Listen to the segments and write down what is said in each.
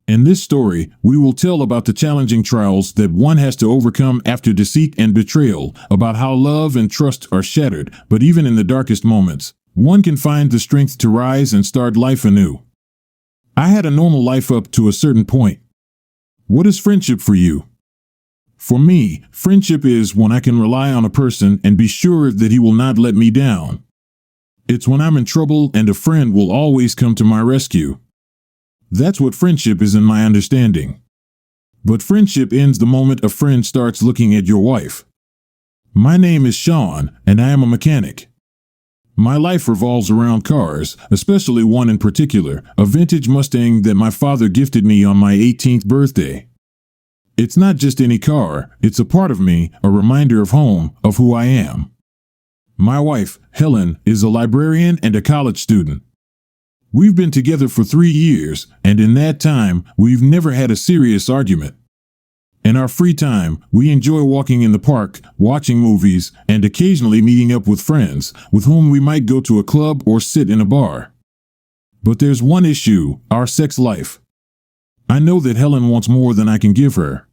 In this story, we will tell about the challenging trials that one has to overcome after deceit and betrayal, about how love and trust are shattered, but even in the darkest moments, one can find the strength to rise and start life anew. I had a normal life up to a certain point. What is friendship for you? For me, friendship is when I can rely on a person and be sure that he will not let me down. It's when I'm in trouble and a friend will always come to my rescue. That's what friendship is in my understanding. But friendship ends the moment a friend starts looking at your wife. My name is Sean, and I am a mechanic. My life revolves around cars, especially one in particular, a vintage Mustang that my father gifted me on my 18th birthday. It's not just any car, it's a part of me, a reminder of home, of who I am. My wife, Helen, is a librarian and a college student. We've been together for 3 years, and in that time, we've never had a serious argument. In our free time, we enjoy walking in the park, watching movies, and occasionally meeting up with friends, with whom we might go to a club or sit in a bar. But there's one issue, our sex life. I know that Helen wants more than I can give her.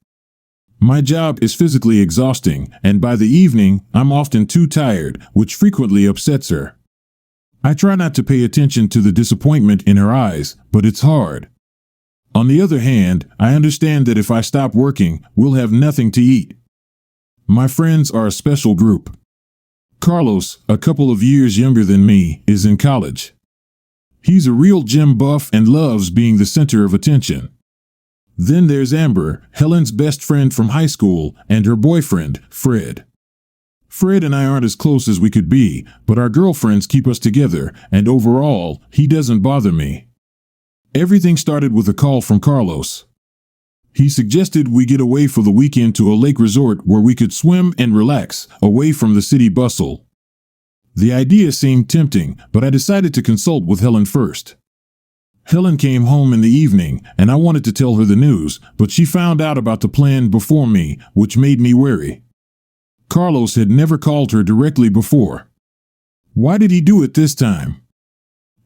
My job is physically exhausting, and by the evening, I'm often too tired, which frequently upsets her. I try not to pay attention to the disappointment in her eyes, but it's hard. On the other hand, I understand that if I stop working, we'll have nothing to eat. My friends are a special group. Carlos, a couple of years younger than me, is in college. He's a real gym buff and loves being the center of attention. Then there's Amber, Helen's best friend from high school, and her boyfriend, Fred. Fred and I aren't as close as we could be, but our girlfriends keep us together, and overall, he doesn't bother me. Everything started with a call from Carlos. He suggested we get away for the weekend to a lake resort where we could swim and relax, away from the city bustle. The idea seemed tempting, but I decided to consult with Helen first. Helen came home in the evening, and I wanted to tell her the news, but she found out about the plan before me, which made me wary. Carlos had never called her directly before. Why did he do it this time?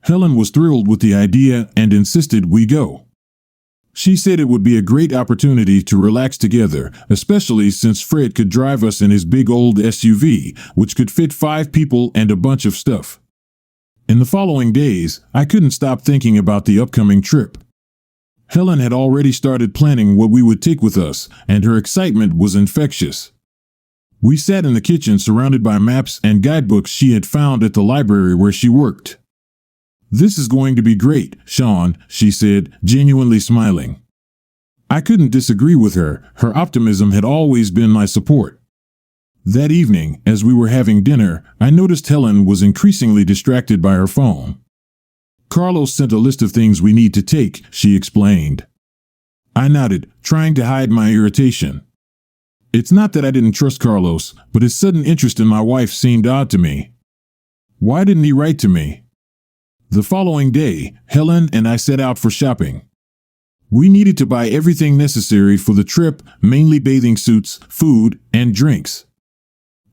Helen was thrilled with the idea and insisted we go. She said it would be a great opportunity to relax together, especially since Fred could drive us in his big old SUV, which could fit 5 people and a bunch of stuff. In the following days, I couldn't stop thinking about the upcoming trip. Helen had already started planning what we would take with us, and her excitement was infectious. We sat in the kitchen surrounded by maps and guidebooks she had found at the library where she worked. "This is going to be great, Sean," she said, genuinely smiling. I couldn't disagree with her. Her optimism had always been my support. That evening, as we were having dinner, I noticed Helen was increasingly distracted by her phone. "Carlos sent a list of things we need to take," she explained. I nodded, trying to hide my irritation. It's not that I didn't trust Carlos, but his sudden interest in my wife seemed odd to me. Why didn't he write to me? The following day, Helen and I set out for shopping. We needed to buy everything necessary for the trip, mainly bathing suits, food, and drinks.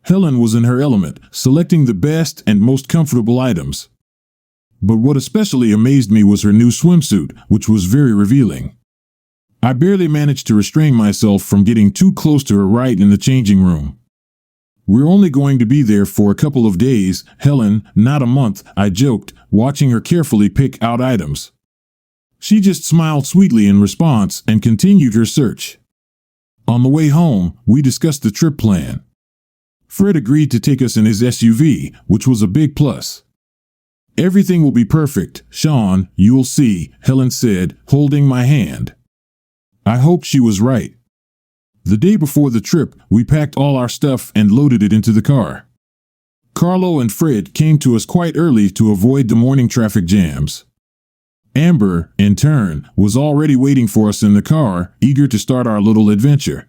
Helen was in her element, selecting the best and most comfortable items. But what especially amazed me was her new swimsuit, which was very revealing. I barely managed to restrain myself from getting too close to her right in the changing room. "We're only going to be there for a couple of days, Helen, not a month," I joked, watching her carefully pick out items. She just smiled sweetly in response and continued her search. On the way home, we discussed the trip plan. Fred agreed to take us in his SUV, which was a big plus. "Everything will be perfect, Sean, you'll see," Helen said, holding my hand. I hoped she was right. The day before the trip, we packed all our stuff and loaded it into the car. Carlo and Fred came to us quite early to avoid the morning traffic jams. Amber, in turn, was already waiting for us in the car, eager to start our little adventure.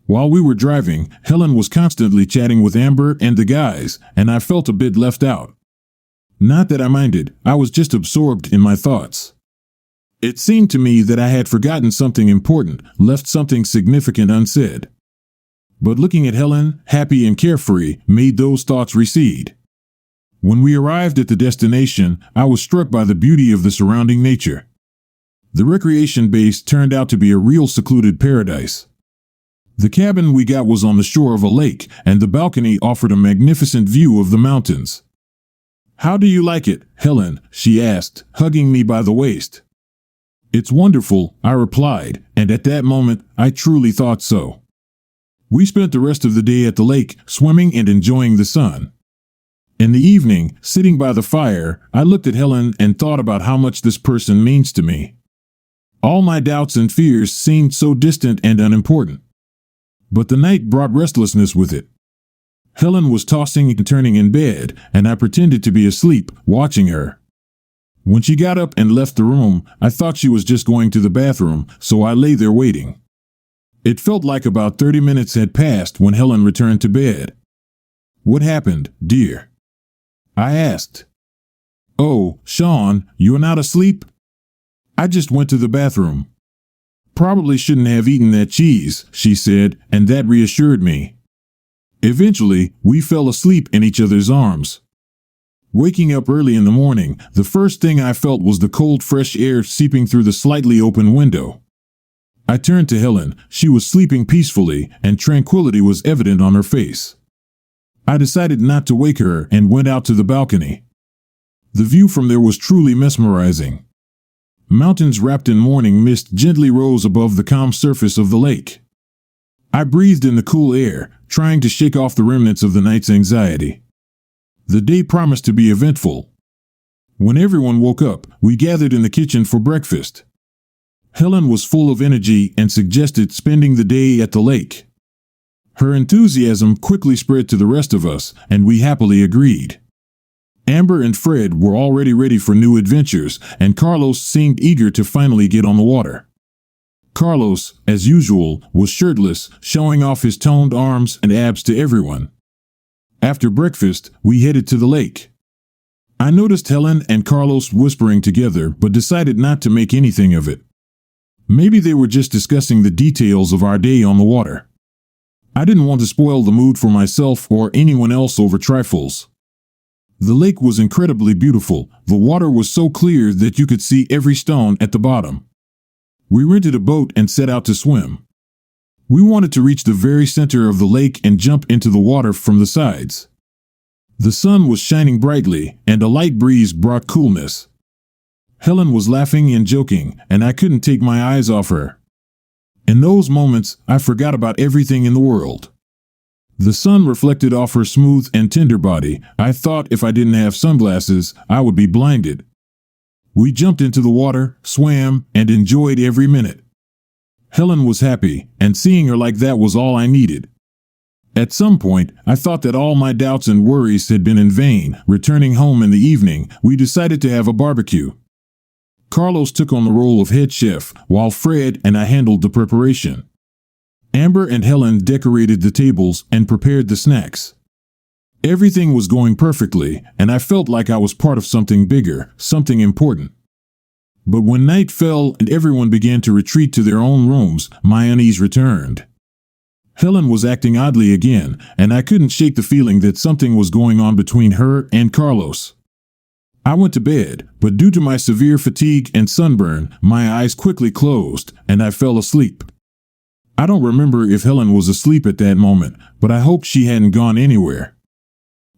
While we were driving, Helen was constantly chatting with Amber and the guys, and I felt a bit left out. Not that I minded, I was just absorbed in my thoughts. It seemed to me that I had forgotten something important, left something significant unsaid. But looking at Helen, happy and carefree, made those thoughts recede. When we arrived at the destination, I was struck by the beauty of the surrounding nature. The recreation base turned out to be a real secluded paradise. The cabin we got was on the shore of a lake, and the balcony offered a magnificent view of the mountains. "How do you like it, Helen?" she asked, hugging me by the waist. "It's wonderful," I replied, and at that moment, I truly thought so. We spent the rest of the day at the lake, swimming and enjoying the sun. In the evening, sitting by the fire, I looked at Helen and thought about how much this person means to me. All my doubts and fears seemed so distant and unimportant. But the night brought restlessness with it. Helen was tossing and turning in bed, and I pretended to be asleep, watching her. When she got up and left the room, I thought she was just going to the bathroom, so I lay there waiting. It felt like about 30 minutes had passed when Helen returned to bed. "What happened, dear?" I asked. "Oh, Sean, you're not asleep?" "I just went to the bathroom." "Probably shouldn't have eaten that cheese," she said, and that reassured me. Eventually, we fell asleep in each other's arms. Waking up early in the morning, the first thing I felt was the cold, fresh air seeping through the slightly open window. I turned to Helen. She was sleeping peacefully, and tranquility was evident on her face. I decided not to wake her and went out to the balcony. The view from there was truly mesmerizing. Mountains wrapped in morning mist gently rose above the calm surface of the lake. I breathed in the cool air, trying to shake off the remnants of the night's anxiety. The day promised to be eventful. When everyone woke up, we gathered in the kitchen for breakfast. Helen was full of energy and suggested spending the day at the lake. Her enthusiasm quickly spread to the rest of us, and we happily agreed. Amber and Fred were already ready for new adventures, and Carlos seemed eager to finally get on the water. Carlos, as usual, was shirtless, showing off his toned arms and abs to everyone. After breakfast, we headed to the lake. I noticed Helen and Carlos whispering together, but decided not to make anything of it. Maybe they were just discussing the details of our day on the water. I didn't want to spoil the mood for myself or anyone else over trifles. The lake was incredibly beautiful. The water was so clear that you could see every stone at the bottom. We rented a boat and set out to swim. We wanted to reach the very center of the lake and jump into the water from the sides. The sun was shining brightly, and a light breeze brought coolness. Helen was laughing and joking, and I couldn't take my eyes off her. In those moments, I forgot about everything in the world. The sun reflected off her smooth and tender body. I thought if I didn't have sunglasses, I would be blinded. We jumped into the water, swam, and enjoyed every minute. Helen was happy, and seeing her like that was all I needed. At some point, I thought that all my doubts and worries had been in vain. Returning home in the evening, we decided to have a barbecue. Carlos took on the role of head chef, while Fred and I handled the preparation. Amber and Helen decorated the tables and prepared the snacks. Everything was going perfectly, and I felt like I was part of something bigger, something important. But when night fell and everyone began to retreat to their own rooms, my unease returned. Helen was acting oddly again, and I couldn't shake the feeling that something was going on between her and Carlos. I went to bed, but due to my severe fatigue and sunburn, my eyes quickly closed, and I fell asleep. I don't remember if Helen was asleep at that moment, but I hoped she hadn't gone anywhere.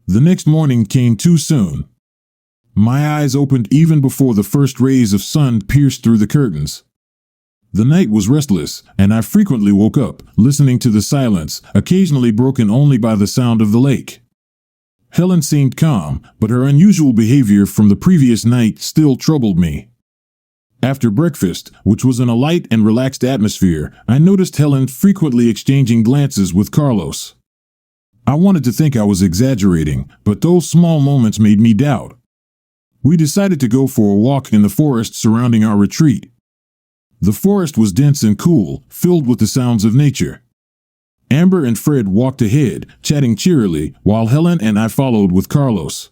The next morning came too soon. My eyes opened even before the first rays of sun pierced through the curtains. The night was restless, and I frequently woke up, listening to the silence, occasionally broken only by the sound of the lake. Helen seemed calm, but her unusual behavior from the previous night still troubled me. After breakfast, which was in a light and relaxed atmosphere, I noticed Helen frequently exchanging glances with Carlos. I wanted to think I was exaggerating, but those small moments made me doubt. We decided to go for a walk in the forest surrounding our retreat. The forest was dense and cool, filled with the sounds of nature. Amber and Fred walked ahead, chatting cheerily, while Helen and I followed with Carlos.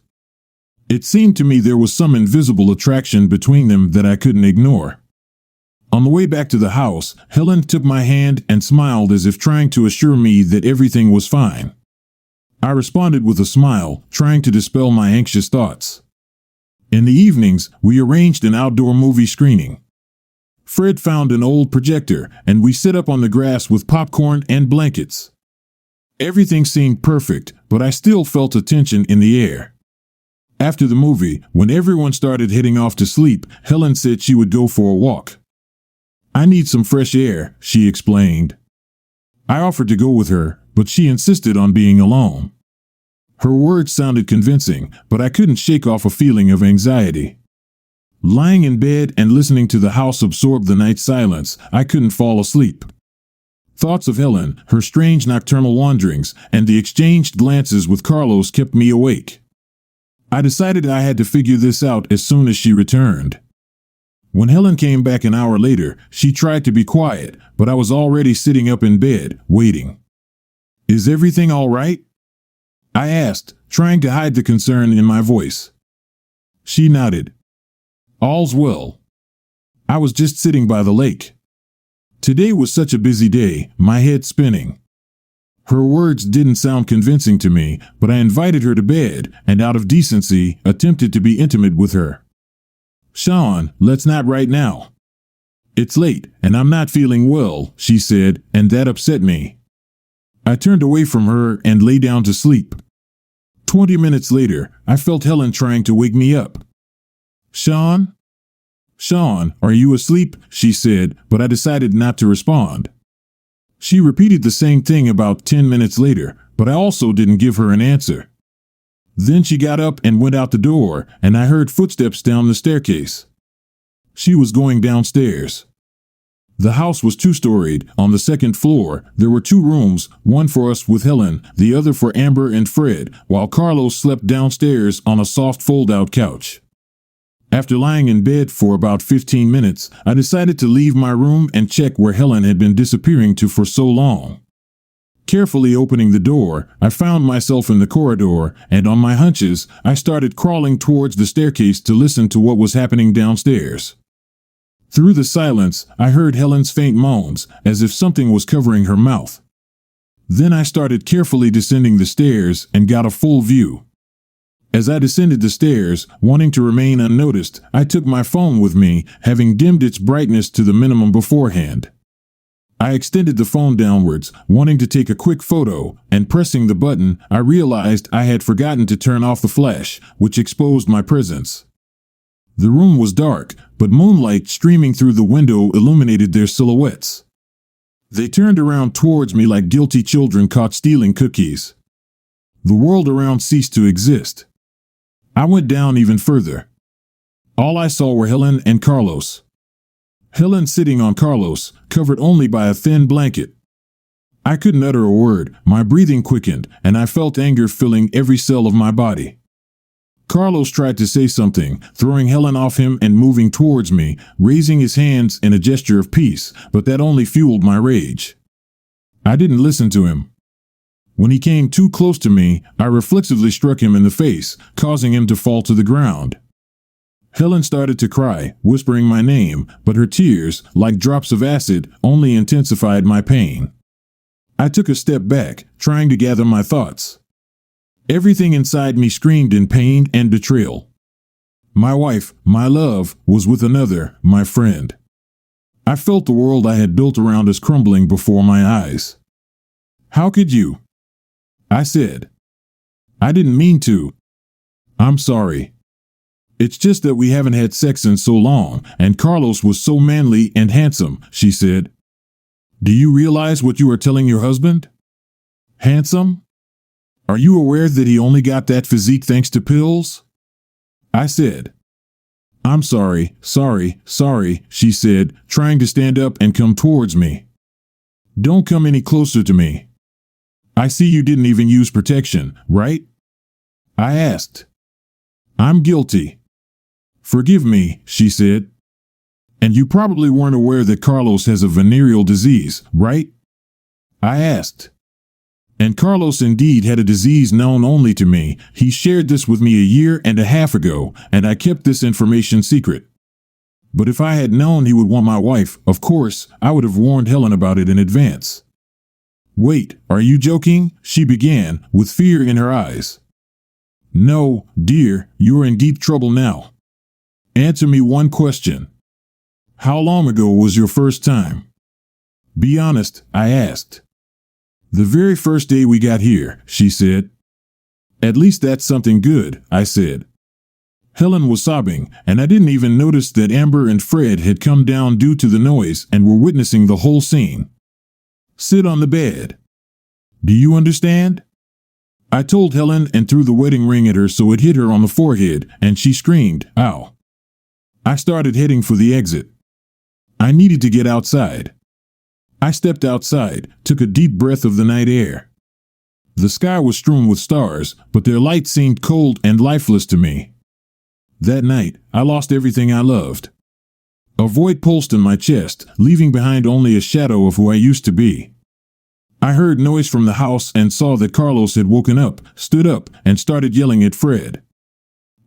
It seemed to me there was some invisible attraction between them that I couldn't ignore. On the way back to the house, Helen took my hand and smiled as if trying to assure me that everything was fine. I responded with a smile, trying to dispel my anxious thoughts. In the evenings, we arranged an outdoor movie screening. Fred found an old projector, and we sit up on the grass with popcorn and blankets. Everything seemed perfect, but I still felt a tension in the air. After the movie, when everyone started heading off to sleep, Helen said she would go for a walk. "I need some fresh air," she explained. I offered to go with her, but she insisted on being alone. Her words sounded convincing, but I couldn't shake off a feeling of anxiety. Lying in bed and listening to the house absorb the night silence, I couldn't fall asleep. Thoughts of Helen, her strange nocturnal wanderings, and the exchanged glances with Carlos kept me awake. I decided I had to figure this out as soon as she returned. When Helen came back an hour later, she tried to be quiet, but I was already sitting up in bed, waiting. "Is everything all right?" I asked, trying to hide the concern in my voice. She nodded. "All's well. I was just sitting by the lake. Today was such a busy day, my head spinning." Her words didn't sound convincing to me, but I invited her to bed, and out of decency, attempted to be intimate with her. "Sean, let's not right now. It's late, and I'm not feeling well," she said, and that upset me. I turned away from her and lay down to sleep. 20 minutes later, I felt Helen trying to wake me up. "Sean? Sean, are you asleep?" she said, but I decided not to respond. She repeated the same thing about 10 minutes later, but I also didn't give her an answer. Then she got up and went out the door, and I heard footsteps down the staircase. She was going downstairs. The house was two-storied. On the second floor, there were 2 rooms, one for us with Helen, the other for Amber and Fred, while Carlos slept downstairs on a soft fold-out couch. After lying in bed for about 15 minutes, I decided to leave my room and check where Helen had been disappearing to for so long. Carefully opening the door, I found myself in the corridor, and on my hunches, I started crawling towards the staircase to listen to what was happening downstairs. Through the silence, I heard Helen's faint moans, as if something was covering her mouth. Then I started carefully descending the stairs and got a full view. As I descended the stairs, wanting to remain unnoticed, I took my phone with me, having dimmed its brightness to the minimum beforehand. I extended the phone downwards, wanting to take a quick photo, and pressing the button, I realized I had forgotten to turn off the flash, which exposed my presence. The room was dark, but moonlight streaming through the window illuminated their silhouettes. They turned around towards me like guilty children caught stealing cookies. The world around ceased to exist. I went down even further. All I saw were Helen and Carlos. Helen sitting on Carlos, covered only by a thin blanket. I couldn't utter a word, my breathing quickened, and I felt anger filling every cell of my body. Carlos tried to say something, throwing Helen off him and moving towards me, raising his hands in a gesture of peace, but that only fueled my rage. I didn't listen to him. When he came too close to me, I reflexively struck him in the face, causing him to fall to the ground. Helen started to cry, whispering my name, but her tears, like drops of acid, only intensified my pain. I took a step back, trying to gather my thoughts. Everything inside me screamed in pain and betrayal. My wife, my love, was with another, my friend. I felt the world I had built around us crumbling before my eyes. "How could you?" I said. "I didn't mean to. I'm sorry. It's just that we haven't had sex in so long, and Carlos was so manly and handsome," she said. "Do you realize what you are telling your husband? Handsome? Are you aware that he only got that physique thanks to pills?" I said. "I'm sorry, she said, trying to stand up and come towards me. "Don't come any closer to me. I see you didn't even use protection, right?" I asked. "I'm guilty. Forgive me," she said. "And you probably weren't aware that Carlos has a venereal disease, right?" I asked. And Carlos indeed had a disease known only to me. He shared this with me 1.5 years ago, and I kept this information secret. But if I had known he would want my wife, of course, I would have warned Helen about it in advance. "Wait, are you joking?" she began, with fear in her eyes. "No, dear, you're in deep trouble now. Answer me one question. How long ago was your first time? Be honest, I asked. The very first day we got here, she said. At least that's something good, I said. Helen was sobbing, and I didn't even notice that Amber and Fred had come down due to the noise and were witnessing the whole scene. Sit on the bed. Do you understand? I told Helen and threw the wedding ring at her so it hit her on the forehead, and she screamed, "Ow!" I started heading for the exit. I needed to get outside. I stepped outside, took a deep breath of the night air. The sky was strewn with stars, but their light seemed cold and lifeless to me. That night, I lost everything I loved. A void pulsed in my chest, leaving behind only a shadow of who I used to be. I heard noise from the house and saw that Carlos had woken up, stood up, and started yelling at Fred.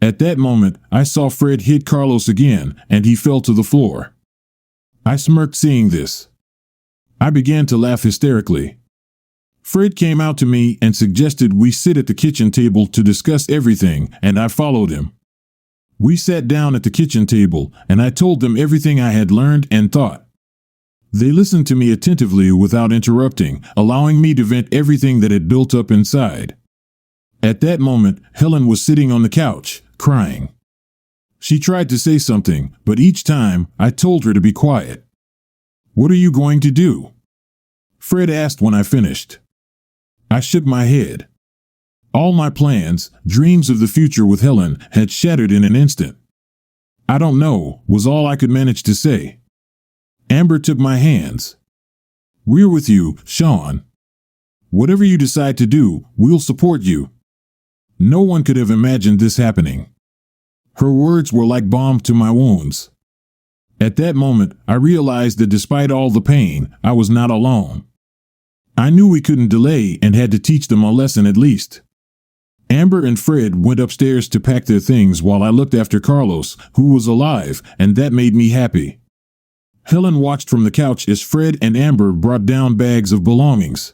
At that moment, I saw Fred hit Carlos again, and he fell to the floor. I smirked seeing this. I began to laugh hysterically. Fred came out to me and suggested we sit at the kitchen table to discuss everything, and I followed him. We sat down at the kitchen table, and I told them everything I had learned and thought. They listened to me attentively without interrupting, allowing me to vent everything that had built up inside. At that moment, Helen was sitting on the couch, crying. She tried to say something, but each time, I told her to be quiet. "What are you going to do?" Fred asked when I finished. I shook my head. All my plans, dreams of the future with Helen, had shattered in an instant. "I don't know," was all I could manage to say. Amber took my hands. "We're with you, Sean. Whatever you decide to do, we'll support you." No one could have imagined this happening. Her words were like balm to my wounds. At that moment, I realized that despite all the pain, I was not alone. I knew we couldn't delay and had to teach them a lesson at least. Amber and Fred went upstairs to pack their things while I looked after Carlos, who was alive, and that made me happy. Helen watched from the couch as Fred and Amber brought down bags of belongings.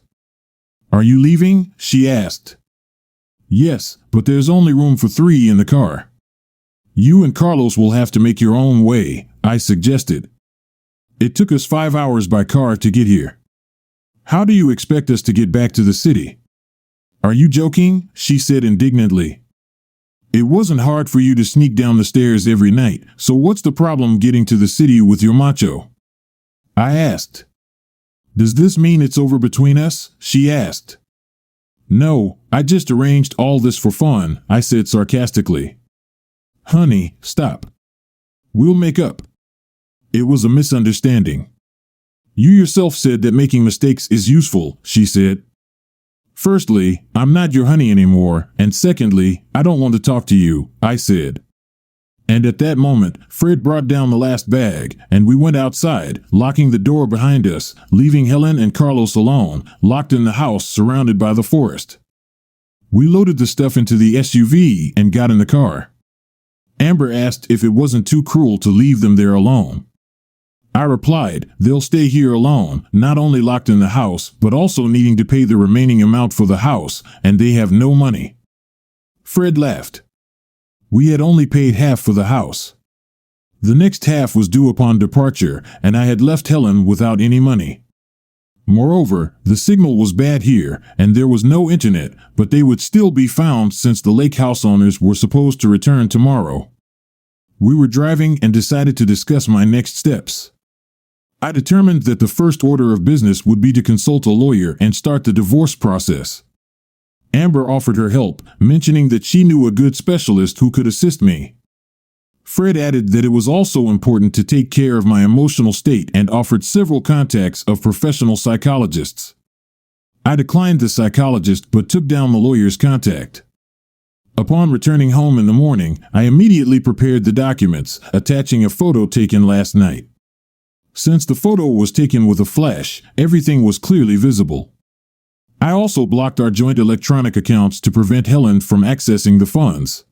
"Are you leaving?" she asked. "Yes, but there's only room for 3 in the car." "You and Carlos will have to make your own way," I suggested. "It took us 5 hours by car to get here. How do you expect us to get back to the city?" "Are you joking?" she said indignantly. "It wasn't hard for you to sneak down the stairs every night, so what's the problem getting to the city with your macho?" I asked. "Does this mean it's over between us?" she asked. "No, I just arranged all this for fun," I said sarcastically. "Honey, stop. We'll make up. It was a misunderstanding. You yourself said that making mistakes is useful," she said. "Firstly, I'm not your honey anymore, and secondly, I don't want to talk to you," I said. And at that moment, Fred brought down the last bag, and we went outside, locking the door behind us, leaving Helen and Carlos alone, locked in the house surrounded by the forest. We loaded the stuff into the SUV and got in the car. Amber asked if it wasn't too cruel to leave them there alone. I replied, "They'll stay here alone, not only locked in the house, but also needing to pay the remaining amount for the house, and they have no money." Fred laughed. We had only paid half for the house. The next half was due upon departure, and I had left Helen without any money. Moreover, the signal was bad here, and there was no internet, but they would still be found since the lake house owners were supposed to return tomorrow. We were driving and decided to discuss my next steps. I determined that the first order of business would be to consult a lawyer and start the divorce process. Amber offered her help, mentioning that she knew a good specialist who could assist me. Fred added that it was also important to take care of my emotional state and offered several contacts of professional psychologists. I declined the psychologist but took down the lawyer's contact. Upon returning home in the morning, I immediately prepared the documents, attaching a photo taken last night. Since the photo was taken with a flash, everything was clearly visible. I also blocked our joint electronic accounts to prevent Helen from accessing the funds.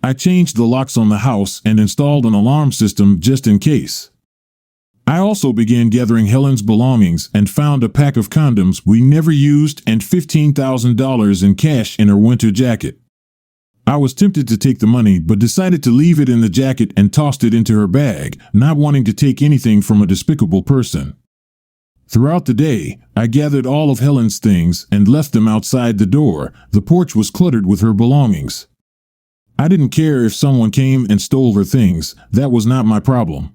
I changed the locks on the house and installed an alarm system just in case. I also began gathering Helen's belongings and found a pack of condoms we never used and $15,000 in cash in her winter jacket. I was tempted to take the money but decided to leave it in the jacket and tossed it into her bag, not wanting to take anything from a despicable person. Throughout the day, I gathered all of Helen's things and left them outside the door. The porch was cluttered with her belongings. I didn't care if someone came and stole her things. That was not my problem.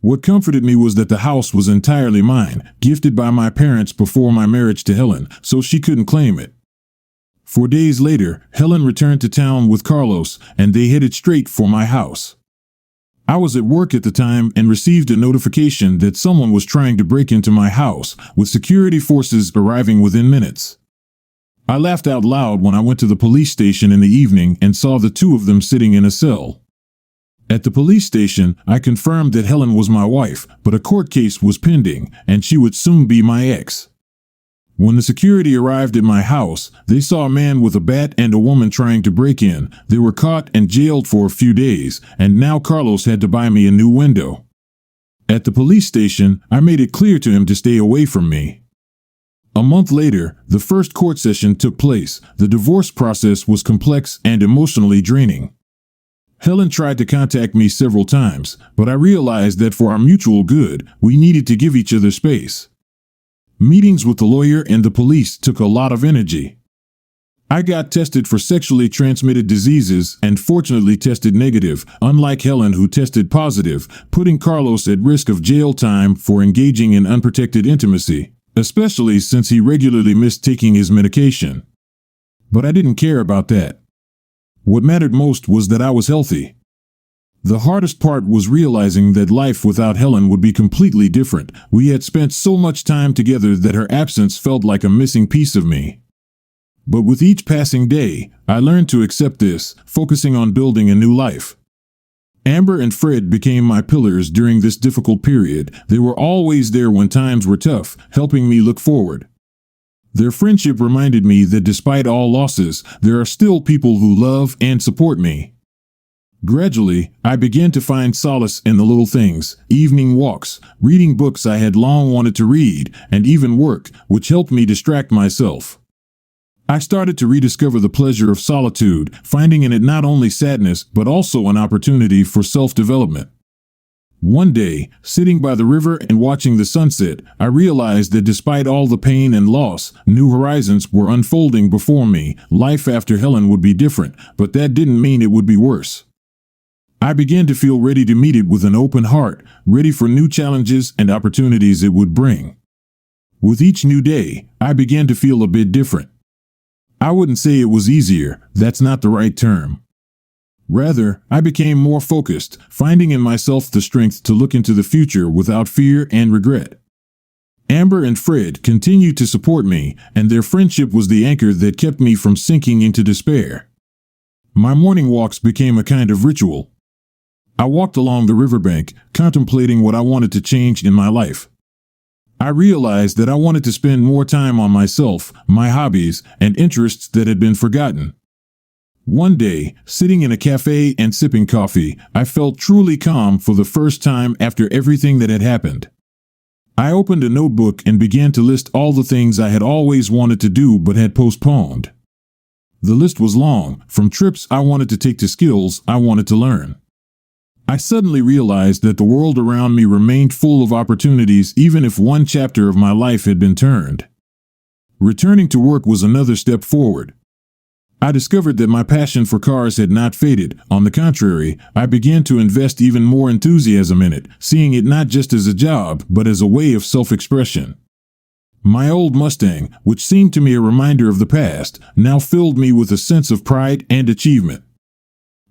What comforted me was that the house was entirely mine, gifted by my parents before my marriage to Helen, so she couldn't claim it. 4 days later, Helen returned to town with Carlos, and they headed straight for my house. I was at work at the time and received a notification that someone was trying to break into my house, with security forces arriving within minutes. I laughed out loud when I went to the police station in the evening and saw the two of them sitting in a cell. At the police station, I confirmed that Helen was my wife, but a court case was pending, and she would soon be my ex. When the security arrived at my house, they saw a man with a bat and a woman trying to break in. They were caught and jailed for a few days, and now Carlos had to buy me a new window. At the police station, I made it clear to him to stay away from me. A month later, the first court session took place. The divorce process was complex and emotionally draining. Helen tried to contact me several times, but I realized that for our mutual good, we needed to give each other space. Meetings with the lawyer and the police took a lot of energy. I got tested for sexually transmitted diseases and fortunately tested negative, unlike Helen who tested positive, putting Carlos at risk of jail time for engaging in unprotected intimacy, especially since he regularly missed taking his medication. But I didn't care about that. What mattered most was that I was healthy. The hardest part was realizing that life without Helen would be completely different. We had spent so much time together that her absence felt like a missing piece of me. But with each passing day, I learned to accept this, focusing on building a new life. Amber and Fred became my pillars during this difficult period. They were always there when times were tough, helping me look forward. Their friendship reminded me that despite all losses, there are still people who love and support me. Gradually, I began to find solace in the little things, evening walks, reading books I had long wanted to read, and even work, which helped me distract myself. I started to rediscover the pleasure of solitude, finding in it not only sadness but also an opportunity for self-development. One day, sitting by the river and watching the sunset, I realized that despite all the pain and loss, new horizons were unfolding before me. Life after Helen would be different, but that didn't mean it would be worse. I began to feel ready to meet it with an open heart, ready for new challenges and opportunities it would bring. With each new day, I began to feel a bit different. I wouldn't say it was easier, that's not the right term. Rather, I became more focused, finding in myself the strength to look into the future without fear and regret. Amber and Fred continued to support me, and their friendship was the anchor that kept me from sinking into despair. My morning walks became a kind of ritual. I walked along the riverbank, contemplating what I wanted to change in my life. I realized that I wanted to spend more time on myself, my hobbies, and interests that had been forgotten. One day, sitting in a cafe and sipping coffee, I felt truly calm for the first time after everything that had happened. I opened a notebook and began to list all the things I had always wanted to do but had postponed. The list was long, from trips I wanted to take to skills I wanted to learn. I suddenly realized that the world around me remained full of opportunities even if one chapter of my life had been turned. Returning to work was another step forward. I discovered that my passion for cars had not faded. On the contrary, I began to invest even more enthusiasm in it, seeing it not just as a job, but as a way of self-expression. My old Mustang, which seemed to me a reminder of the past, now filled me with a sense of pride and achievement.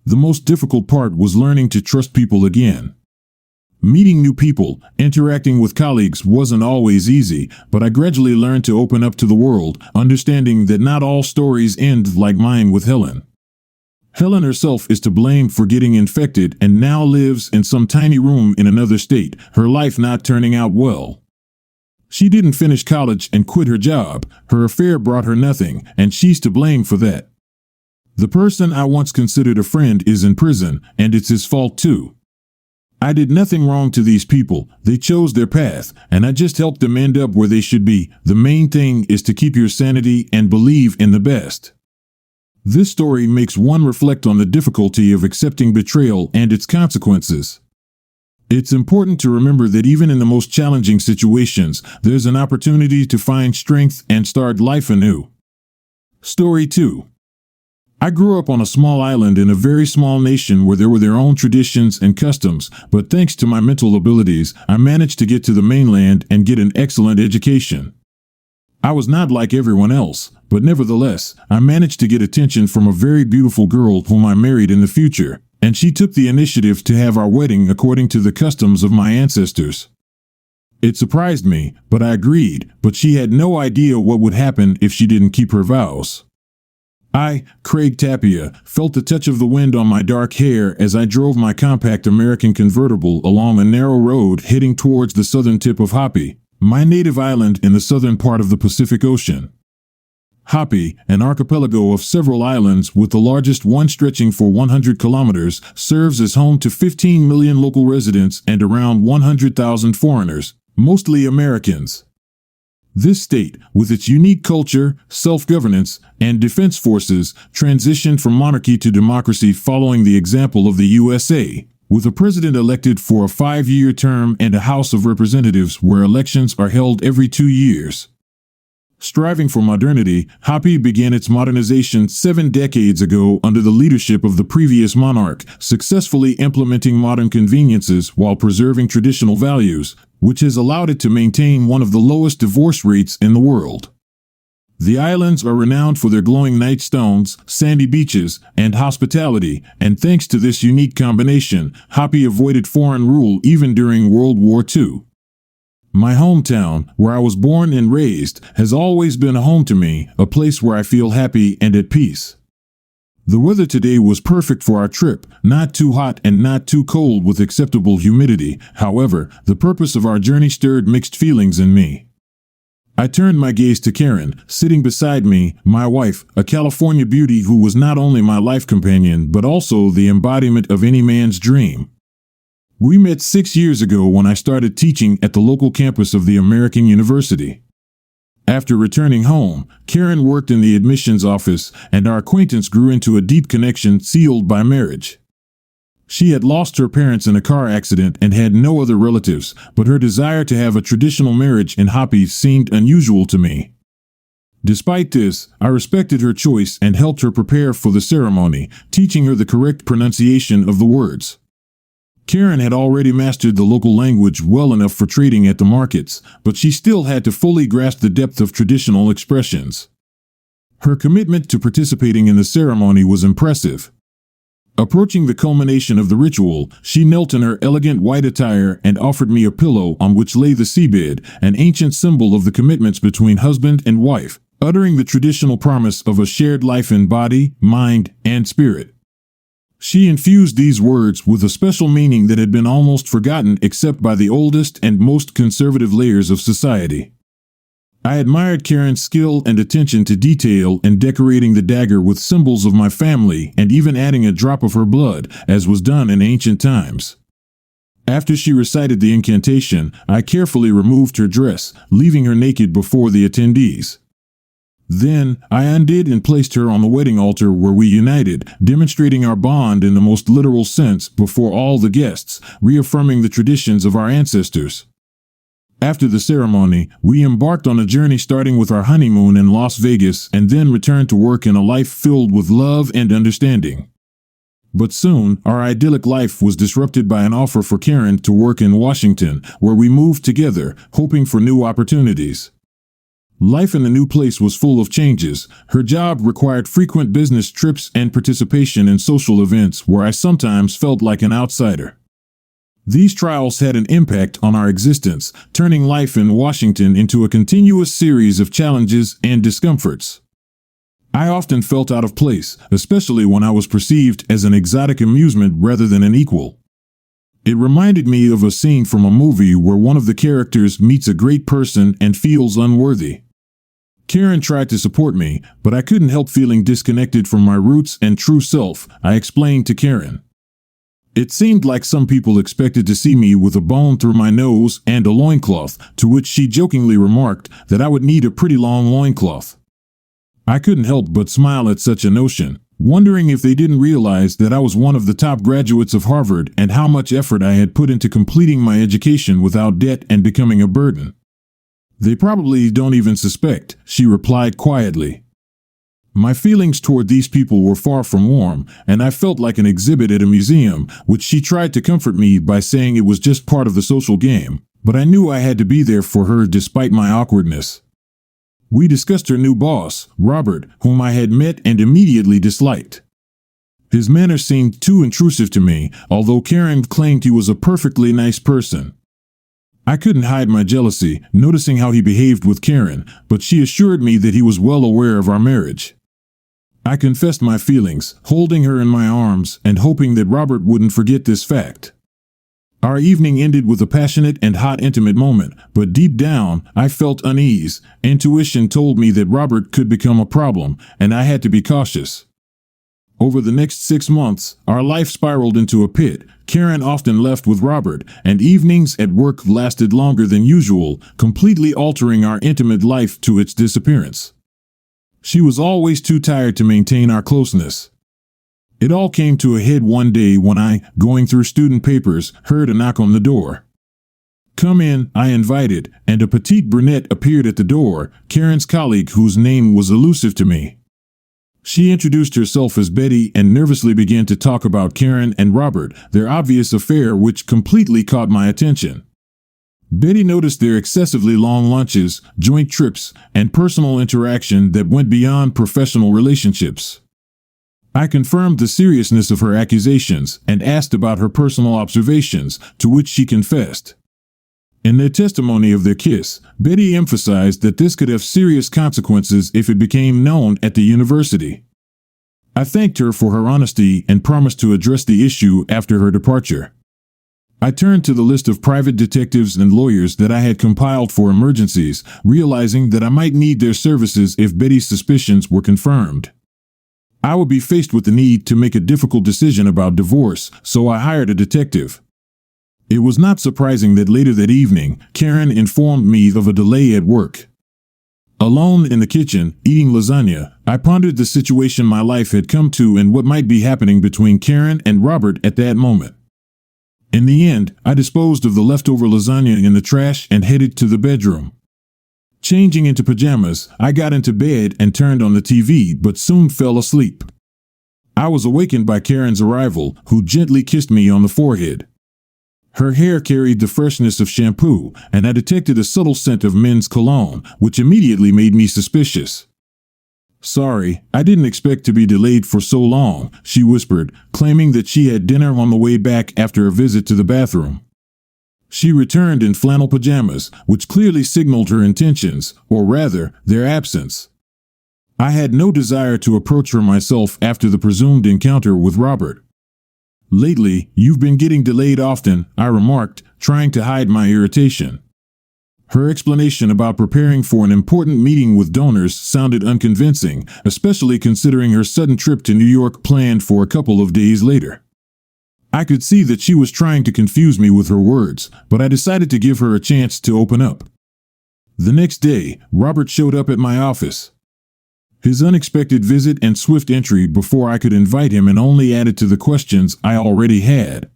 The most difficult part was learning to trust people again. Meeting new people, interacting with colleagues wasn't always easy, but I gradually learned to open up to the world, understanding that not all stories end like mine with Helen. Helen herself is to blame for getting infected and now lives in some tiny room in another state, her life not turning out well. She didn't finish college and quit her job. Her affair brought her nothing, and she's to blame for that. The person I once considered a friend is in prison, and it's his fault too. I did nothing wrong to these people. They chose their path, and I just helped them end up where they should be. The main thing is to keep your sanity and believe in the best. This story makes one reflect on the difficulty of accepting betrayal and its consequences. It's important to remember that even in the most challenging situations, there's an opportunity to find strength and start life anew. Story 2. I grew up on a small island in a very small nation where there were their own traditions and customs, but thanks to my mental abilities, I managed to get to the mainland and get an excellent education. I was not like everyone else, but nevertheless, I managed to get attention from a very beautiful girl whom I married in the future, and she took the initiative to have our wedding according to the customs of my ancestors. It surprised me, but I agreed, but she had no idea what would happen if she didn't keep her vows. I, Craig Tapia, felt the touch of the wind on my dark hair as I drove my compact American convertible along a narrow road heading towards the southern tip of Hapi, my native island in the southern part of the Pacific Ocean. Hapi, an archipelago of several islands with the largest one stretching for 100 kilometers, serves as home to 15 million local residents and around 100,000 foreigners, mostly Americans. This state, with its unique culture, self-governance, and defense forces, transitioned from monarchy to democracy following the example of the USA, with a president elected for a 5-year term and a House of Representatives where elections are held every 2 years. Striving for modernity, Hapi began its modernization 7 decades ago under the leadership of the previous monarch, successfully implementing modern conveniences while preserving traditional values, which has allowed it to maintain one of the lowest divorce rates in the world. The islands are renowned for their glowing night stones, sandy beaches, and hospitality, and thanks to this unique combination, Hapi avoided foreign rule even during World War II. My hometown, where I was born and raised, has always been a home to me, a place where I feel happy and at peace. The weather today was perfect for our trip, not too hot and not too cold with acceptable humidity. However, the purpose of our journey stirred mixed feelings in me. I turned my gaze to Karen, sitting beside me, my wife, a California beauty who was not only my life companion but also the embodiment of any man's dream. We met 6 years ago when I started teaching at the local campus of the American University. After returning home, Karen worked in the admissions office, and our acquaintance grew into a deep connection sealed by marriage. She had lost her parents in a car accident and had no other relatives, but her desire to have a traditional marriage in Hapi seemed unusual to me. Despite this, I respected her choice and helped her prepare for the ceremony, teaching her the correct pronunciation of the words. Karen had already mastered the local language well enough for trading at the markets, but she still had to fully grasp the depth of traditional expressions. Her commitment to participating in the ceremony was impressive. Approaching the culmination of the ritual, she knelt in her elegant white attire and offered me a pillow on which lay the seabed, an ancient symbol of the commitments between husband and wife, uttering the traditional promise of a shared life in body, mind, and spirit. She infused these words with a special meaning that had been almost forgotten except by the oldest and most conservative layers of society. I admired Karen's skill and attention to detail in decorating the dagger with symbols of my family and even adding a drop of her blood, as was done in ancient times. After she recited the incantation, I carefully removed her dress, leaving her naked before the attendees. Then, I undid and placed her on the wedding altar where we united, demonstrating our bond in the most literal sense before all the guests, reaffirming the traditions of our ancestors. After the ceremony, we embarked on a journey starting with our honeymoon in Las Vegas and then returned to work in a life filled with love and understanding. But soon, our idyllic life was disrupted by an offer for Karen to work in Washington, where we moved together, hoping for new opportunities. Life in the new place was full of changes. Her job required frequent business trips and participation in social events where I sometimes felt like an outsider. These trials had an impact on our existence, turning life in Washington into a continuous series of challenges and discomforts. I often felt out of place, especially when I was perceived as an exotic amusement rather than an equal. It reminded me of a scene from a movie where one of the characters meets a great person and feels unworthy. Karen tried to support me, but I couldn't help feeling disconnected from my roots and true self, I explained to Karen. It seemed like some people expected to see me with a bone through my nose and a loincloth, to which she jokingly remarked that I would need a pretty long loincloth. I couldn't help but smile at such a notion, wondering if they didn't realize that I was one of the top graduates of Harvard and how much effort I had put into completing my education without debt and becoming a burden. They probably don't even suspect, she replied quietly. My feelings toward these people were far from warm, and I felt like an exhibit at a museum, which she tried to comfort me by saying it was just part of the social game, but I knew I had to be there for her despite my awkwardness. We discussed her new boss, Robert, whom I had met and immediately disliked. His manner seemed too intrusive to me, although Karen claimed he was a perfectly nice person. I couldn't hide my jealousy, noticing how he behaved with Karen, but she assured me that he was well aware of our marriage. I confessed my feelings, holding her in my arms and hoping that Robert wouldn't forget this fact. Our evening ended with a passionate and hot intimate moment, but deep down, I felt unease. Intuition told me that Robert could become a problem, and I had to be cautious. Over the next 6 months, our life spiraled into a pit. Karen often left with Robert, and evenings at work lasted longer than usual, completely altering our intimate life to its disappearance. She was always too tired to maintain our closeness. It all came to a head one day when I, going through student papers, heard a knock on the door. "Come in," I invited, and a petite brunette appeared at the door, Karen's colleague whose name was elusive to me. She introduced herself as Betty and nervously began to talk about Karen and Robert, their obvious affair, which completely caught my attention. Betty noticed their excessively long lunches, joint trips, and personal interaction that went beyond professional relationships. I confirmed the seriousness of her accusations and asked about her personal observations, to which she confessed. In their testimony of their kiss, Betty emphasized that this could have serious consequences if it became known at the university. I thanked her for her honesty and promised to address the issue after her departure. I turned to the list of private detectives and lawyers that I had compiled for emergencies, realizing that I might need their services if Betty's suspicions were confirmed. I would be faced with the need to make a difficult decision about divorce, so I hired a detective. It was not surprising that later that evening, Karen informed me of a delay at work. Alone in the kitchen, eating lasagna, I pondered the situation my life had come to and what might be happening between Karen and Robert at that moment. In the end, I disposed of the leftover lasagna in the trash and headed to the bedroom. Changing into pajamas, I got into bed and turned on the TV, but soon fell asleep. I was awakened by Karen's arrival, who gently kissed me on the forehead. Her hair carried the freshness of shampoo, and I detected a subtle scent of men's cologne, which immediately made me suspicious. "Sorry, I didn't expect to be delayed for so long," she whispered, claiming that she had dinner on the way back after a visit to the bathroom. She returned in flannel pajamas, which clearly signaled her intentions, or rather, their absence. I had no desire to approach her myself after the presumed encounter with Robert. "Lately, you've been getting delayed often," I remarked, trying to hide my irritation. Her explanation about preparing for an important meeting with donors sounded unconvincing, especially considering her sudden trip to New York planned for a couple of days later. I could see that she was trying to confuse me with her words, but I decided to give her a chance to open up. The next day, Robert showed up at my office. His unexpected visit and swift entry before I could invite him and only added to the questions I already had.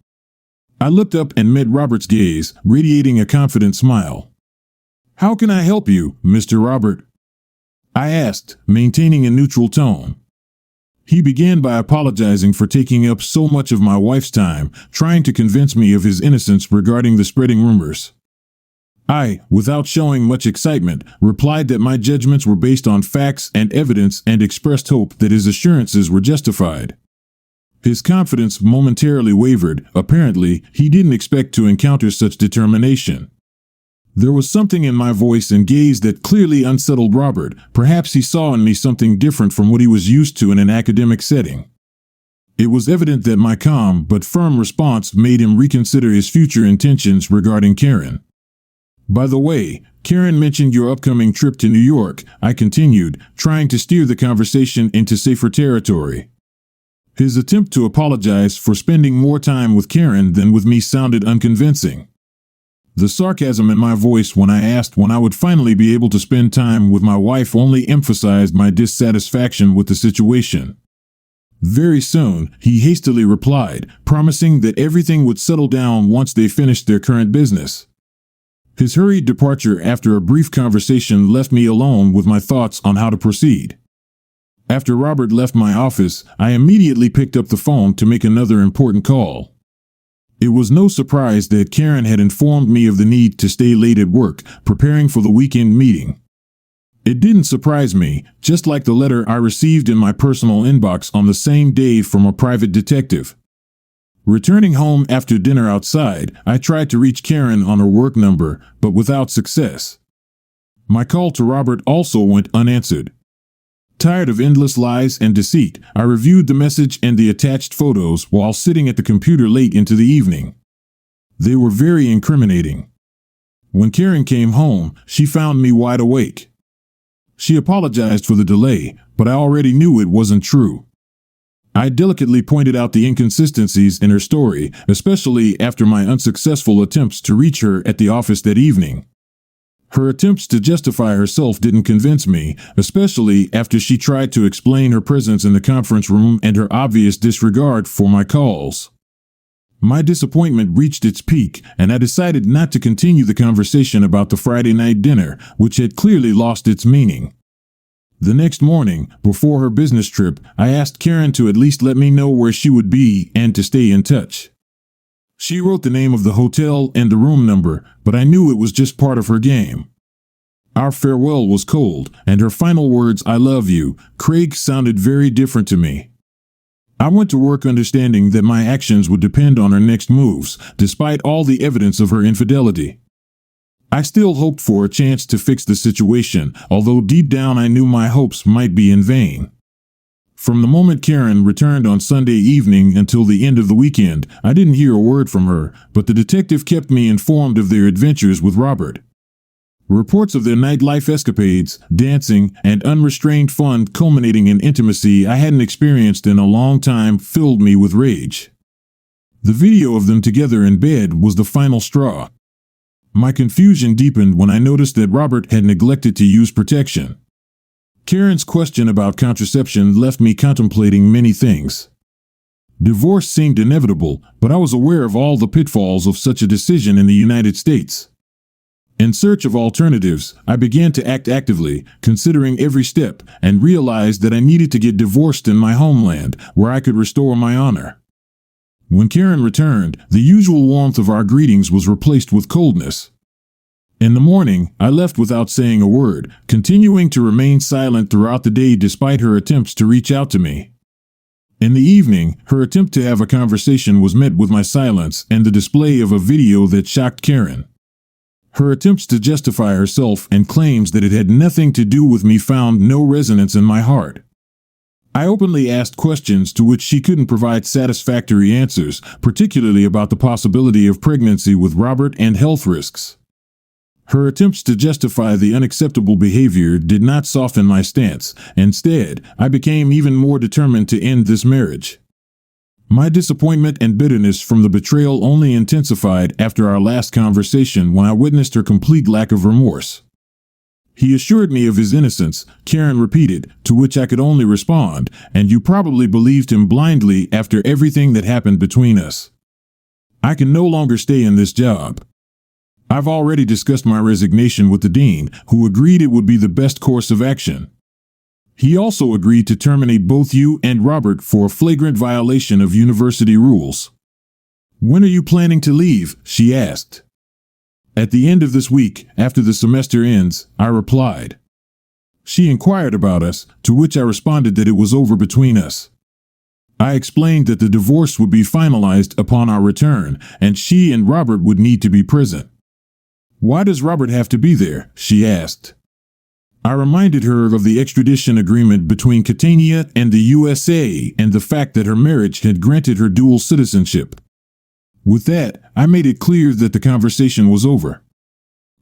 I looked up and met Robert's gaze, radiating a confident smile. "How can I help you, Mr. Robert?" I asked, maintaining a neutral tone. He began by apologizing for taking up so much of my wife's time, trying to convince me of his innocence regarding the spreading rumors. I, without showing much excitement, replied that my judgments were based on facts and evidence and expressed hope that his assurances were justified. His confidence momentarily wavered. Apparently, he didn't expect to encounter such determination. There was something in my voice and gaze that clearly unsettled Robert. Perhaps he saw in me something different from what he was used to in an academic setting. It was evident that my calm but firm response made him reconsider his future intentions regarding Karen. "By the way, Karen mentioned your upcoming trip to New York," I continued, trying to steer the conversation into safer territory. His attempt to apologize for spending more time with Karen than with me sounded unconvincing. The sarcasm in my voice when I asked when I would finally be able to spend time with my wife only emphasized my dissatisfaction with the situation. Very soon, he hastily replied, promising that everything would settle down once they finished their current business. His hurried departure after a brief conversation left me alone with my thoughts on how to proceed. After Robert left my office, I immediately picked up the phone to make another important call. It was no surprise that Karen had informed me of the need to stay late at work, preparing for the weekend meeting. It didn't surprise me, just like the letter I received in my personal inbox on the same day from a private detective. Returning home after dinner outside, I tried to reach Karen on her work number, but without success. My call to Robert also went unanswered. Tired of endless lies and deceit, I reviewed the message and the attached photos while sitting at the computer late into the evening. They were very incriminating. When Karen came home, she found me wide awake. She apologized for the delay, but I already knew it wasn't true. I delicately pointed out the inconsistencies in her story, especially after my unsuccessful attempts to reach her at the office that evening. Her attempts to justify herself didn't convince me, especially after she tried to explain her presence in the conference room and her obvious disregard for my calls. My disappointment reached its peak, and I decided not to continue the conversation about the Friday night dinner, which had clearly lost its meaning. The next morning, before her business trip, I asked Karen to at least let me know where she would be and to stay in touch. She wrote the name of the hotel and the room number, but I knew it was just part of her game. Our farewell was cold, and her final words, "I love you, Craig," sounded very different to me. I went to work understanding that my actions would depend on her next moves, despite all the evidence of her infidelity. I still hoped for a chance to fix the situation, although deep down I knew my hopes might be in vain. From the moment Karen returned on Sunday evening until the end of the weekend, I didn't hear a word from her, but the detective kept me informed of their adventures with Robert. Reports of their nightlife escapades, dancing, and unrestrained fun culminating in intimacy I hadn't experienced in a long time filled me with rage. The video of them together in bed was the final straw. My confusion deepened when I noticed that Robert had neglected to use protection. Karen's question about contraception left me contemplating many things. Divorce seemed inevitable, but I was aware of all the pitfalls of such a decision in the United States. In search of alternatives, I began to act actively, considering every step, and realized that I needed to get divorced in my homeland, where I could restore my honor. When Karen returned, the usual warmth of our greetings was replaced with coldness. In the morning, I left without saying a word, continuing to remain silent throughout the day despite her attempts to reach out to me. In the evening, her attempt to have a conversation was met with my silence and the display of a video that shocked Karen. Her attempts to justify herself and claims that it had nothing to do with me found no resonance in my heart. I openly asked questions to which she couldn't provide satisfactory answers, particularly about the possibility of pregnancy with Robert and health risks. Her attempts to justify the unacceptable behavior did not soften my stance. Instead, I became even more determined to end this marriage. My disappointment and bitterness from the betrayal only intensified after our last conversation when I witnessed her complete lack of remorse. "He assured me of his innocence," Karen repeated, to which I could only respond, "and you probably believed him blindly after everything that happened between us. I can no longer stay in this job. I've already discussed my resignation with the dean, who agreed it would be the best course of action. He also agreed to terminate both you and Robert for a flagrant violation of university rules." "When are you planning to leave?" she asked. "At the end of this week, after the semester ends," I replied. She inquired about us, to which I responded that it was over between us. I explained that the divorce would be finalized upon our return, and she and Robert would need to be present. "Why does Robert have to be there?" she asked. I reminded her of the extradition agreement between Catania and the USA and the fact that her marriage had granted her dual citizenship. With that, I made it clear that the conversation was over.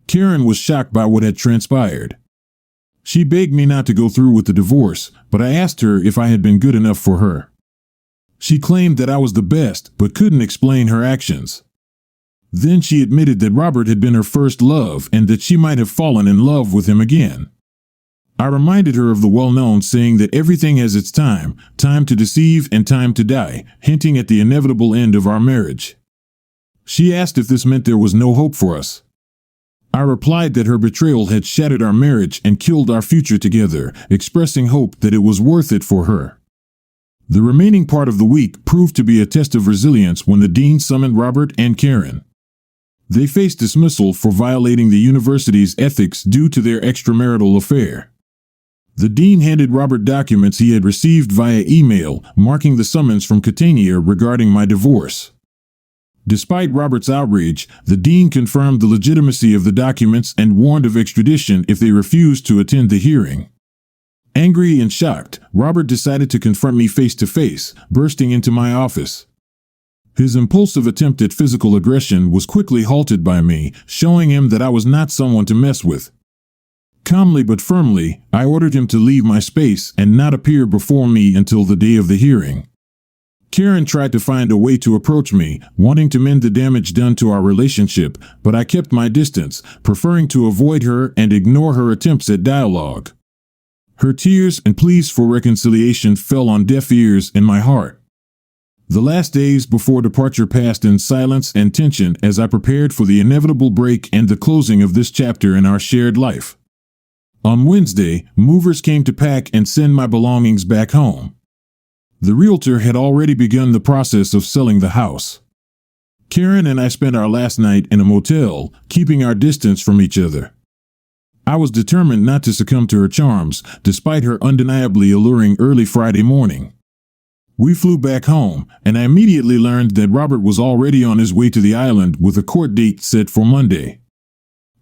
Karen was shocked by what had transpired. She begged me not to go through with the divorce, but I asked her if I had been good enough for her. She claimed that I was the best, but couldn't explain her actions. Then she admitted that Robert had been her first love and that she might have fallen in love with him again. I reminded her of the well-known saying that everything has its time, time to deceive and time to die, hinting at the inevitable end of our marriage. She asked if this meant there was no hope for us. I replied that her betrayal had shattered our marriage and killed our future together, expressing hope that it was worth it for her. The remaining part of the week proved to be a test of resilience when the dean summoned Robert and Karen. They faced dismissal for violating the university's ethics due to their extramarital affair. The dean handed Robert documents he had received via email, marking the summons from Catania regarding my divorce. Despite Robert's outrage, the dean confirmed the legitimacy of the documents and warned of extradition if they refused to attend the hearing. Angry and shocked, Robert decided to confront me face to face, bursting into my office. His impulsive attempt at physical aggression was quickly halted by me, showing him that I was not someone to mess with. Calmly but firmly, I ordered him to leave my space and not appear before me until the day of the hearing. Karen tried to find a way to approach me, wanting to mend the damage done to our relationship, but I kept my distance, preferring to avoid her and ignore her attempts at dialogue. Her tears and pleas for reconciliation fell on deaf ears in my heart. The last days before departure passed in silence and tension as I prepared for the inevitable break and the closing of this chapter in our shared life. On Wednesday, movers came to pack and send my belongings back home. The realtor had already begun the process of selling the house. Karen and I spent our last night in a motel, keeping our distance from each other. I was determined not to succumb to her charms, despite her undeniably alluring early Friday morning. We flew back home, and I immediately learned that Robert was already on his way to the island with a court date set for Monday.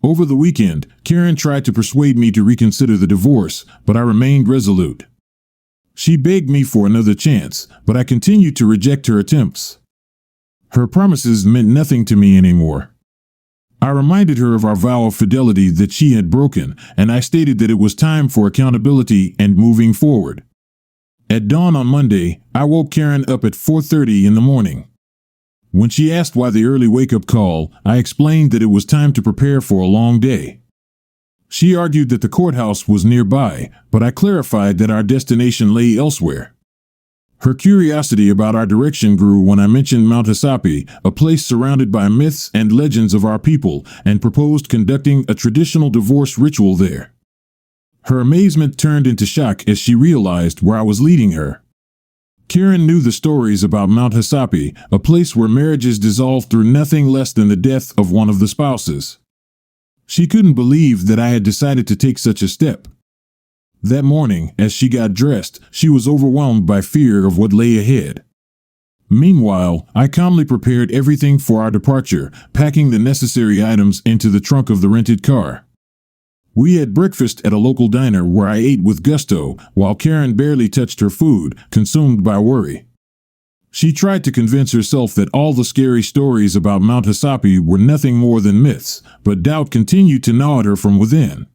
Over the weekend, Karen tried to persuade me to reconsider the divorce, but I remained resolute. She begged me for another chance, but I continued to reject her attempts. Her promises meant nothing to me anymore. I reminded her of our vow of fidelity that she had broken, and I stated that it was time for accountability and moving forward. At dawn on Monday, I woke Karen up at 4:30 in the morning. When she asked why the early wake-up call, I explained that it was time to prepare for a long day. She argued that the courthouse was nearby, but I clarified that our destination lay elsewhere. Her curiosity about our direction grew when I mentioned Mount Hysapi, a place surrounded by myths and legends of our people, and proposed conducting a traditional divorce ritual there. Her amazement turned into shock as she realized where I was leading her. Karen knew the stories about Mount Hysapi, a place where marriages dissolve through nothing less than the death of one of the spouses. She couldn't believe that I had decided to take such a step. That morning, as she got dressed, she was overwhelmed by fear of what lay ahead. Meanwhile, I calmly prepared everything for our departure, packing the necessary items into the trunk of the rented car. We had breakfast at a local diner where I ate with gusto, while Karen barely touched her food, consumed by worry. She tried to convince herself that all the scary stories about Mount Hysapi were nothing more than myths, but doubt continued to gnaw at her from within.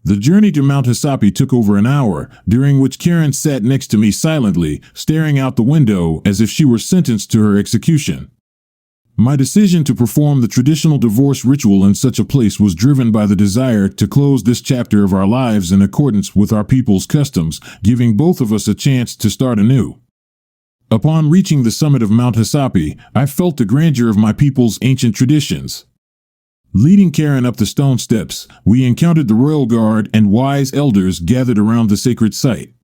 The journey to Mount Hysapi took over an hour, during which Karen sat next to me silently, staring out the window as if she were sentenced to her execution. My decision to perform the traditional divorce ritual in such a place was driven by the desire to close this chapter of our lives in accordance with our people's customs, giving both of us a chance to start anew. Upon reaching the summit of Mount Hysapi, I felt the grandeur of my people's ancient traditions. Leading Karen up the stone steps, we encountered the royal guard and wise elders gathered around the sacred site.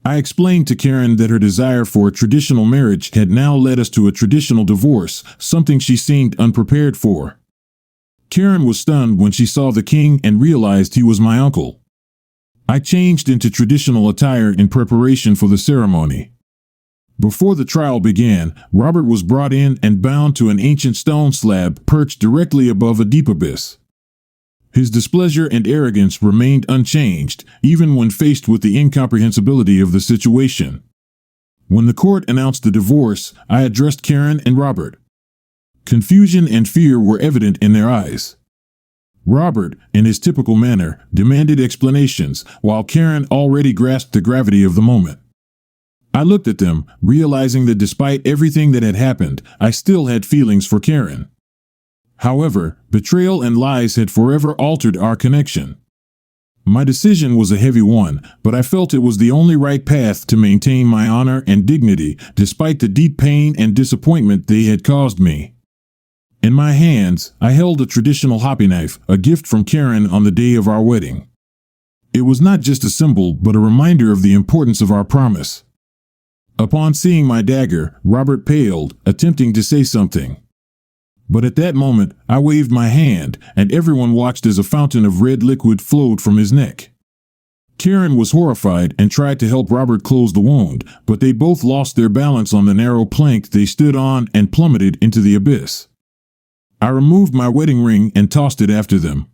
I explained to Karen that her desire for a traditional marriage had now led us to a traditional divorce, something she seemed unprepared for. Karen was stunned when she saw the king and realized he was my uncle. I changed into traditional attire in preparation for the ceremony. Before the trial began, Robert was brought in and bound to an ancient stone slab perched directly above a deep abyss. His displeasure and arrogance remained unchanged, even when faced with the incomprehensibility of the situation. When the court announced the divorce, I addressed Karen and Robert. Confusion and fear were evident in their eyes. Robert, in his typical manner, demanded explanations, while Karen already grasped the gravity of the moment. I looked at them, realizing that despite everything that had happened, I still had feelings for Karen. However, betrayal and lies had forever altered our connection. My decision was a heavy one, but I felt it was the only right path to maintain my honor and dignity, despite the deep pain and disappointment they had caused me. In my hands, I held a traditional hoppy knife, a gift from Karen on the day of our wedding. It was not just a symbol, but a reminder of the importance of our promise. Upon seeing my dagger, Robert paled, attempting to say something. But at that moment, I waved my hand, and everyone watched as a fountain of red liquid flowed from his neck. Karen was horrified and tried to help Robert close the wound, but they both lost their balance on the narrow plank they stood on and plummeted into the abyss. I removed my wedding ring and tossed it after them.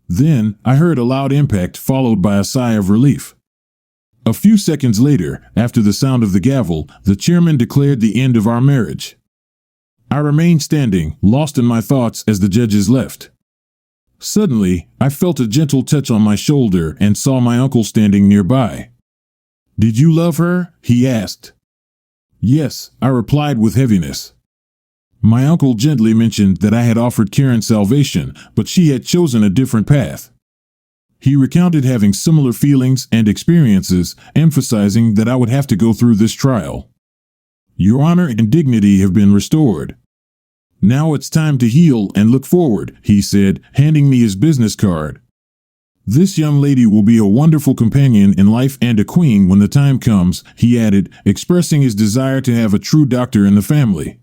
Then, I heard a loud impact followed by a sigh of relief. A few seconds later, after the sound of the gavel, the chairman declared the end of our marriage. I remained standing, lost in my thoughts as the judges left. Suddenly, I felt a gentle touch on my shoulder and saw my uncle standing nearby. "Did you love her?" he asked. "Yes," I replied with heaviness. My uncle gently mentioned that I had offered Karen salvation, but she had chosen a different path. He recounted having similar feelings and experiences, emphasizing that I would have to go through this trial. "Your honor and dignity have been restored. Now it's time to heal and look forward," he said, handing me his business card. "This young lady will be a wonderful companion in life and a queen when the time comes," he added, expressing his desire to have a true doctor in the family.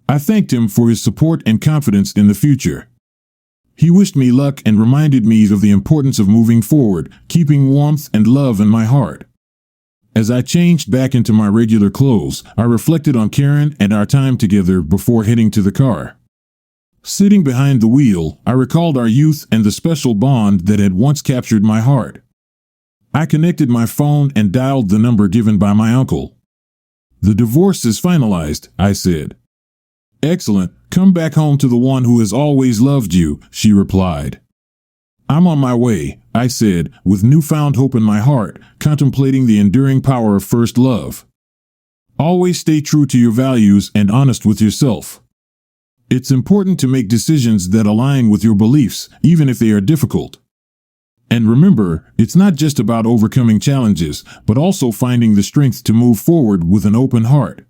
I thanked him for his support and confidence in the future. He wished me luck and reminded me of the importance of moving forward, keeping warmth and love in my heart. As I changed back into my regular clothes, I reflected on Karen and our time together before heading to the car. Sitting behind the wheel, I recalled our youth and the special bond that had once captured my heart. I connected my phone and dialed the number given by my uncle. "The divorce is finalized," I said. "Excellent. Come back home to the one who has always loved you," she replied. "I'm on my way," I said, with newfound hope in my heart, contemplating the enduring power of first love. Always stay true to your values and honest with yourself. It's important to make decisions that align with your beliefs, even if they are difficult. And remember, it's not just about overcoming challenges, but also finding the strength to move forward with an open heart.